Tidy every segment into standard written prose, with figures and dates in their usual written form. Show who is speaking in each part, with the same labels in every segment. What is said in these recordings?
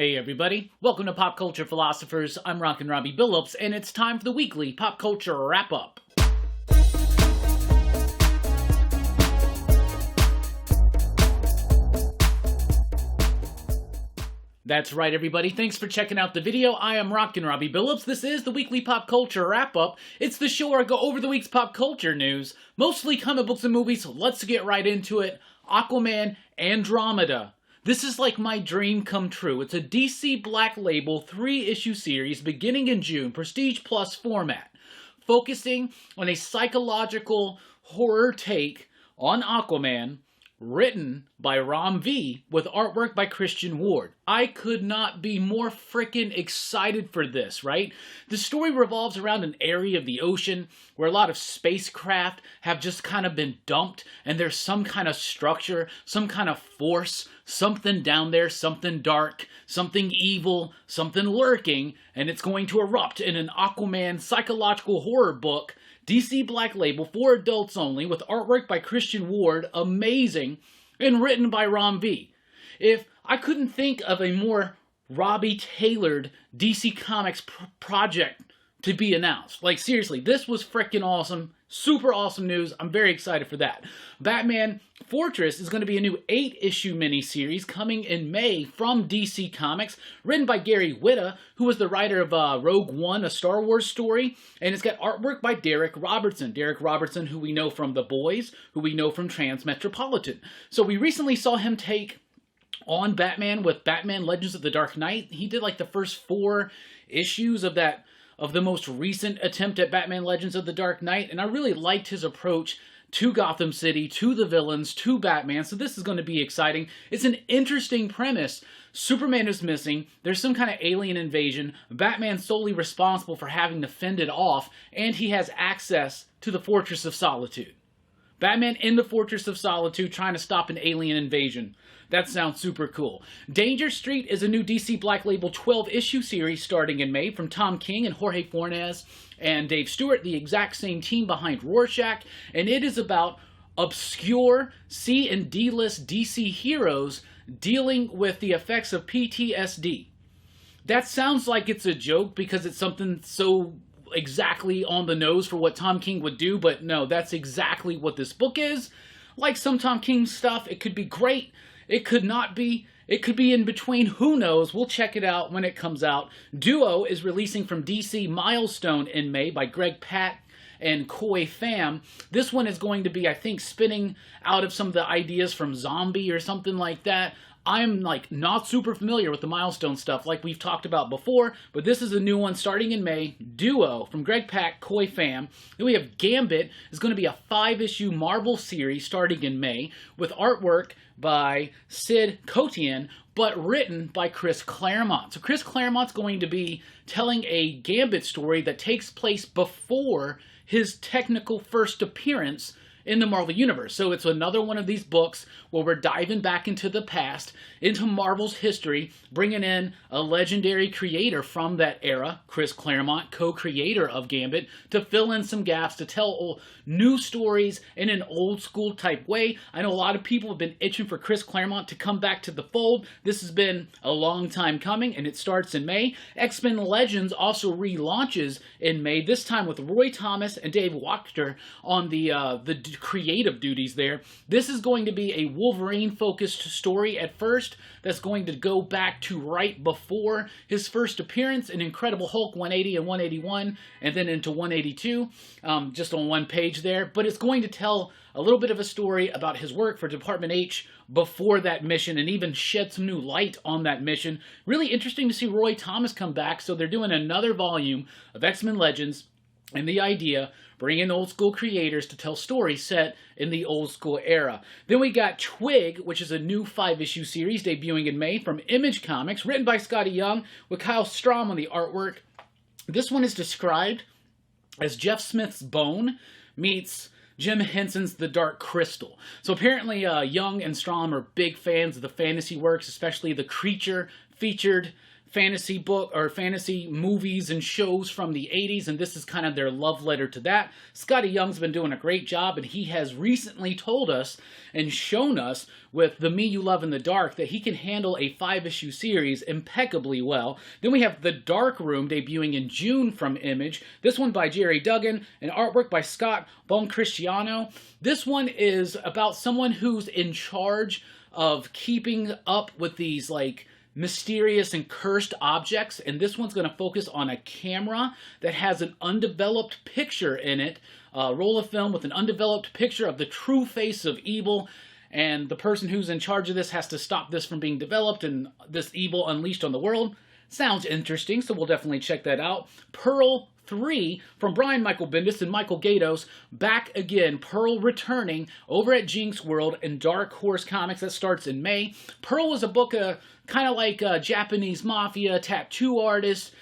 Speaker 1: Hey everybody, welcome to Pop Culture Philosophers. I'm Rockin Robbie Billups, and it's time for the weekly Pop Culture Wrap-Up. That's right everybody, thanks for checking out the video. I am Rockin Robbie Billups. This is the weekly Pop Culture Wrap-Up. It's the show where I go over the week's pop culture news, mostly comic books and movies, so let's get right into it. Aquaman Andromeda. This is like my dream come true. It's a DC Black Label 3-issue series beginning in June, Prestige Plus format, focusing on a psychological horror take on Aquaman, written by Ram V with artwork by Christian Ward. I could not be more freaking excited for this, right? The story revolves around an area of the ocean where a lot of spacecraft have just kind of been dumped, and there's some kind of structure, some kind of force, something down there, something dark, something evil, something lurking, and it's going to erupt in an Aquaman psychological horror book, DC Black Label, for adults only, with artwork by Christian Ward, amazing, and written by Ram V. If I couldn't think of a more Robbie-tailored DC Comics project to be announced. Like, seriously, this was freaking awesome. Super awesome news. I'm very excited for that. Batman Fortress is going to be a new 8-issue miniseries coming in May from DC Comics, written by Gary Whitta, who was the writer of Rogue One, a Star Wars story, and it's got artwork by Derek Robertson. Derek Robertson, who we know from The Boys, who we know from Transmetropolitan. So we recently saw him take on Batman with Batman Legends of the Dark Knight. He did like the first 4 issues of the most recent attempt at Batman Legends of the Dark Knight, and I really liked his approach to Gotham City, to the villains, to Batman, so this is going to be exciting. It's an interesting premise. Superman is missing, there's some kind of alien invasion, Batman's solely responsible for having to fend it off, and he has access to the Fortress of Solitude. Batman in the Fortress of Solitude trying to stop an alien invasion. That sounds super cool. Danger Street is a new DC Black Label 12-issue series starting in May from Tom King and Jorge Fornes and Dave Stewart, the exact same team behind Rorschach, and it is about obscure C and D-list DC heroes dealing with the effects of PTSD. That sounds like it's a joke because it's something so exactly on the nose for what Tom King would do, but no, that's exactly what this book is. Like some Tom King stuff, it could be great, it could not be, it could be in between, who knows, we'll check it out when it comes out. Duo is releasing from DC Milestone in May by Greg Pak and Koi Pham. This one is going to be, I think, spinning out of some of the ideas from Zombie or something like that. I'm like not super familiar with the Milestone stuff like we've talked about before, but this is a new one starting in May. Duo from Greg Pak, Koi Pham. Then we have Gambit. Is going to be a 5-issue Marvel series starting in May with artwork by Sid Kotian, but written by Chris Claremont. So Chris Claremont's going to be telling a Gambit story that takes place before his technical first appearance in the Marvel Universe. So it's another one of these books where we're diving back into the past, into Marvel's history, bringing in a legendary creator from that era, Chris Claremont, co-creator of Gambit, to fill in some gaps, to tell new stories in an old school type way. I know a lot of people have been itching for Chris Claremont to come back to the fold. This has been a long time coming, and it starts in May. X-Men Legends also relaunches in May, this time with Roy Thomas and Dave Wachter on the creative duties there. This is going to be a Wolverine-focused story at first that's going to go back to right before his first appearance in Incredible Hulk 180 and 181, and then into 182, just on one page there. But it's going to tell a little bit of a story about his work for Department H before that mission, and even shed some new light on that mission. Really interesting to see Roy Thomas come back, so they're doing another volume of X-Men Legends, and the idea, bring in old school creators to tell stories set in the old school era. Then we got Twig, which is a new 5-issue series debuting in May from Image Comics, written by Skottie Young with Kyle Strahm on the artwork. This one is described as Jeff Smith's Bone meets Jim Henson's The Dark Crystal. So apparently Young and Strahm are big fans of the fantasy works, especially the Creature featured fantasy book or fantasy movies and shows from the 80s, and this is kind of their love letter to that. Skottie Young's been doing a great job, and he has recently told us and shown us with The Me You Love in the Dark that he can handle a 5-issue series impeccably well. Then we have The Dark Room debuting in June from Image. This one by Jerry Duggan and artwork by Scott Boncristiano. This one is about someone who's in charge of keeping up with these like mysterious and cursed objects, and this one's going to focus on a camera that has an undeveloped picture in it, roll of film with an undeveloped picture of the true face of evil, and the person who's in charge of this has to stop this from being developed and this evil unleashed on the world. Sounds interesting, so we'll definitely check that out. Pearl 3 from Brian Michael Bendis and Michael Gaydos, back again. Pearl returning over at Jinx World and Dark Horse Comics. That starts in May. Pearl was a book kind of like a Japanese mafia tattoo artist.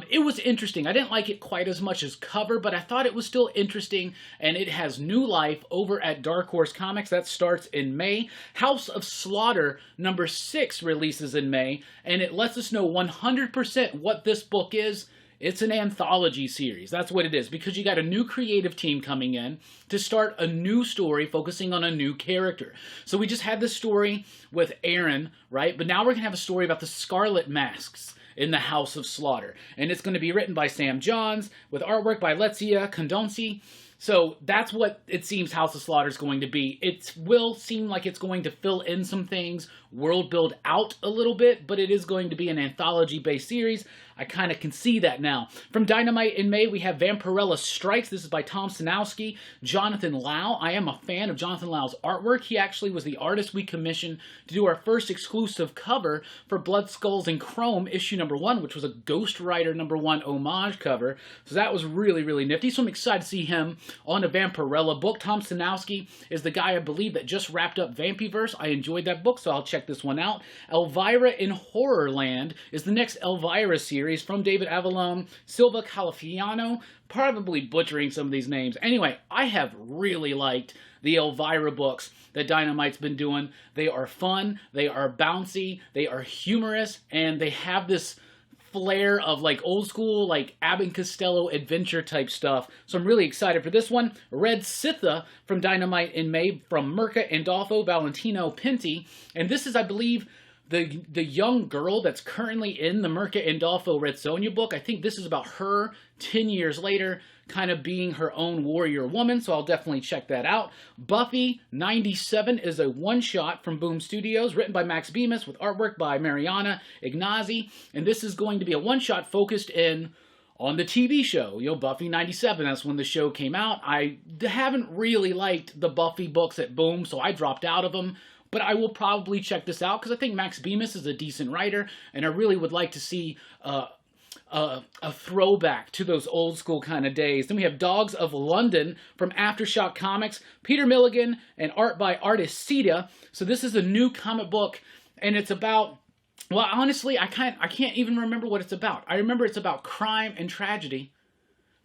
Speaker 1: It was interesting. I didn't like it quite as much as Cover, but I thought it was still interesting, and it has new life over at Dark Horse Comics. That starts in May. House of Slaughter number 6 releases in May, and it lets us know 100% what this book is. It's an anthology series. That's what it is, because you got a new creative team coming in to start a new story focusing on a new character. So we just had this story with Aaron, right? But now we're going to have a story about the Scarlet Masks in the House of Slaughter. And it's going to be written by Sam Johns with artwork by Letizia Condonsi. So that's what it seems House of Slaughter is going to be. It will seem like it's going to fill in some things, world build out a little bit, but it is going to be an anthology-based series. I kind of can see that now. From Dynamite in May, we have Vampirella Strikes. This is by Tom Sinowski, Jonathan Lau. I am a fan of Jonathan Lau's artwork. He actually was the artist we commissioned to do our first exclusive cover for Blood, Skulls, and Chrome issue number 1, which was a Ghost Rider number 1 homage cover. So that was really, really nifty. So I'm excited to see him on a Vampirella book. Tom Sinowski is the guy, I believe, that just wrapped up Vampirella. I enjoyed that book, so I'll check this one out. Elvira in Horrorland is the next Elvira series from David Avalone, Silva Calafiano, probably butchering some of these names. Anyway, I have really liked the Elvira books that Dynamite's been doing. They are fun, they are bouncy, they are humorous, and they have this flair of like old school, like Abbott and Costello adventure type stuff. So I'm really excited for this one. Red Sitha from Dynamite in May from Mirka Andolfo, Valentino Pinti. And this is, I believe, the young girl that's currently in the Mirka Andolfo Red Sonja book. I think this is about her 10 years later, kind of being her own warrior woman, so I'll definitely check that out. Buffy 97 is a one-shot from Boom Studios, written by Max Bemis with artwork by Mariana Ignazi, and this is going to be a one-shot focused in on the TV show, Buffy 97. That's when the show came out. I haven't really liked the Buffy books at Boom, so I dropped out of them. But I will probably check this out because I think Max Bemis is a decent writer, and I really would like to see a throwback to those old school kind of days. Then we have Dogs of London from Aftershock Comics, Peter Milligan, and art by artist Sita. So this is a new comic book, and it's about, well, honestly, I can't even remember what it's about. I remember it's about crime and tragedy.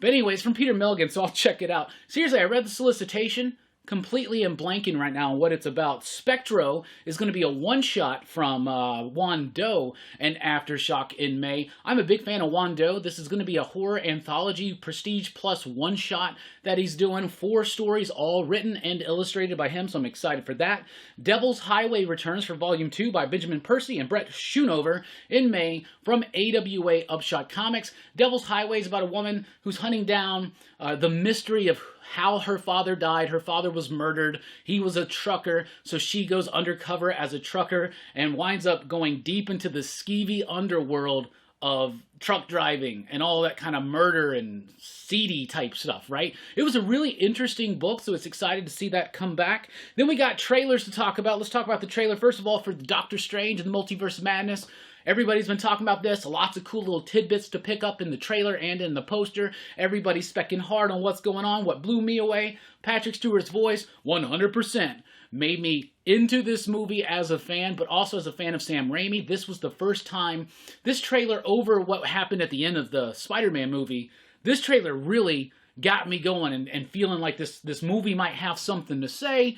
Speaker 1: But anyways, from Peter Milligan, so I'll check it out. Seriously, I read the solicitation. Completely am blanking right now on what it's about. Spectro is going to be a one-shot from Juan Doe and Aftershock in May. I'm a big fan of Juan Doe. This is going to be a horror anthology, Prestige Plus one-shot that he's doing. 4 stories, all written and illustrated by him, so I'm excited for that. Devil's Highway returns for Volume 2 by Benjamin Percy and Brett Schoonover in May from AWA Upshot Comics. Devil's Highway is about a woman who's hunting down the mystery of how her father died. Her father was murdered. He was a trucker, so she goes undercover as a trucker and winds up going deep into the skeevy underworld of truck driving and all that kind of murder and seedy type stuff, right? It was a really interesting book, so it's excited to see that come back. Then we got trailers to talk about. Let's talk about the trailer, first of all, for Doctor Strange and the Multiverse of Madness. Everybody's been talking about this. Lots of cool little tidbits to pick up in the trailer and in the poster. Everybody's specking hard on what's going on. What blew me away, Patrick Stewart's voice, 100%. Made me into this movie as a fan, but also as a fan of Sam Raimi. This was the first time, this trailer over what happened at the end of the Spider-Man movie, this trailer really got me going and feeling like this movie might have something to say.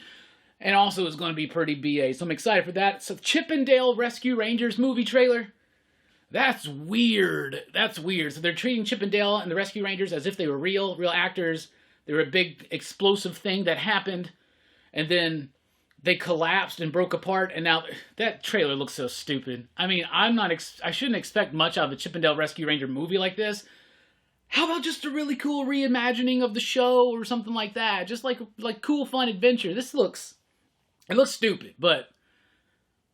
Speaker 1: And also it's going to be pretty BA, so I'm excited for that. So Chippendale Rescue Rangers movie trailer. That's weird. That's weird. So they're treating Chip and Dale and the Rescue Rangers as if they were real actors. They were a big explosive thing that happened, and then they collapsed and broke apart. And now that trailer looks so stupid. I mean, I shouldn't expect much out of a Chip and Dale Rescue Ranger movie like this. How about just a really cool reimagining of the show or something like that? Just like cool, fun adventure. It looks stupid, but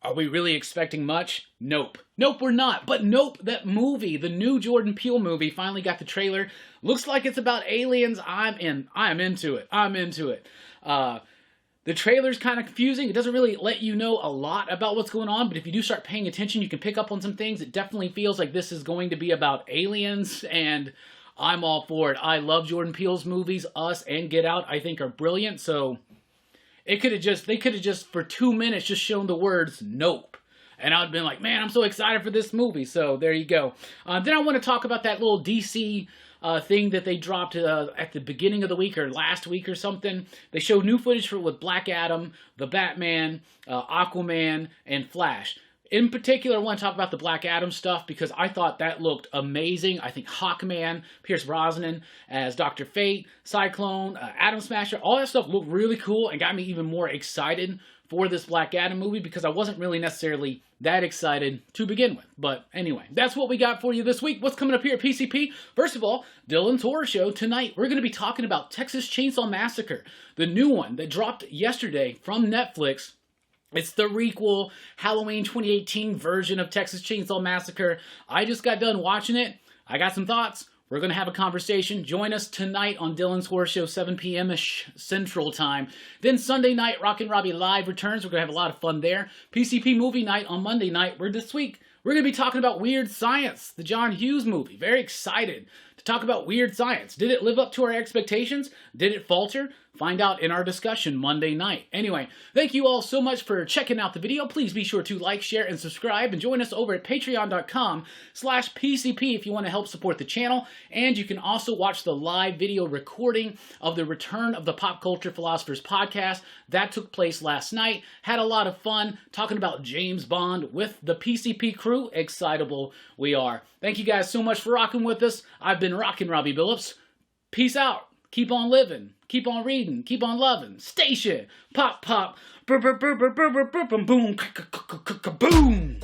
Speaker 1: are we really expecting much? Nope. Nope, we're not. But nope, that movie, the new Jordan Peele movie, finally got the trailer. Looks like it's about aliens. I'm in. I'm into it. I'm into it. The trailer's kind of confusing. It doesn't really let you know a lot about what's going on, but if you do start paying attention, you can pick up on some things. It definitely feels like this is going to be about aliens, and I'm all for it. I love Jordan Peele's movies. Us and Get Out, I think, are brilliant, so they could have just, for 2 minutes, just shown the words, nope. And I'd been like, man, I'm so excited for this movie. So there you go. Then I want to talk about that little DC thing that they dropped at the beginning of the week or last week or something. They showed new footage with Black Adam, the Batman, Aquaman, and Flash. In particular, I want to talk about the Black Adam stuff because I thought that looked amazing. I think Hawkman, Pierce Brosnan as Dr. Fate, Cyclone, Atom Smasher, all that stuff looked really cool and got me even more excited for this Black Adam movie because I wasn't really necessarily that excited to begin with. But anyway, that's what we got for you this week. What's coming up here at PCP? First of all, Dylan's Horror Show. Tonight, we're going to be talking about Texas Chainsaw Massacre, the new one that dropped yesterday from Netflix. It's the requel, Halloween 2018 version of Texas Chainsaw Massacre. I just got done watching it. I got some thoughts. We're going to have a conversation. Join us tonight on Dylan's Horror Show, 7 p.m.-ish Central Time. Then Sunday night, Rockin Robbie Live returns. We're going to have a lot of fun there. PCP Movie Night on Monday night. This week, we're going to be talking about Weird Science, the John Hughes movie. Very excited to talk about Weird Science. Did it live up to our expectations? Did it falter? Find out in our discussion Monday night. Anyway, thank you all so much for checking out the video. Please be sure to like, share, and subscribe, and join us over at patreon.com/PCP if you want to help support the channel. And you can also watch the live video recording of the return of the Pop Culture Philosophers podcast. That took place last night. Had a lot of fun talking about James Bond with the PCP crew. Excitable we are. Thank you guys so much for rocking with us. I've been Rockin Robbie Billups. Peace out. Keep on living. Keep on reading. Keep on loving. Station. Pop, pop. Boom. Boom.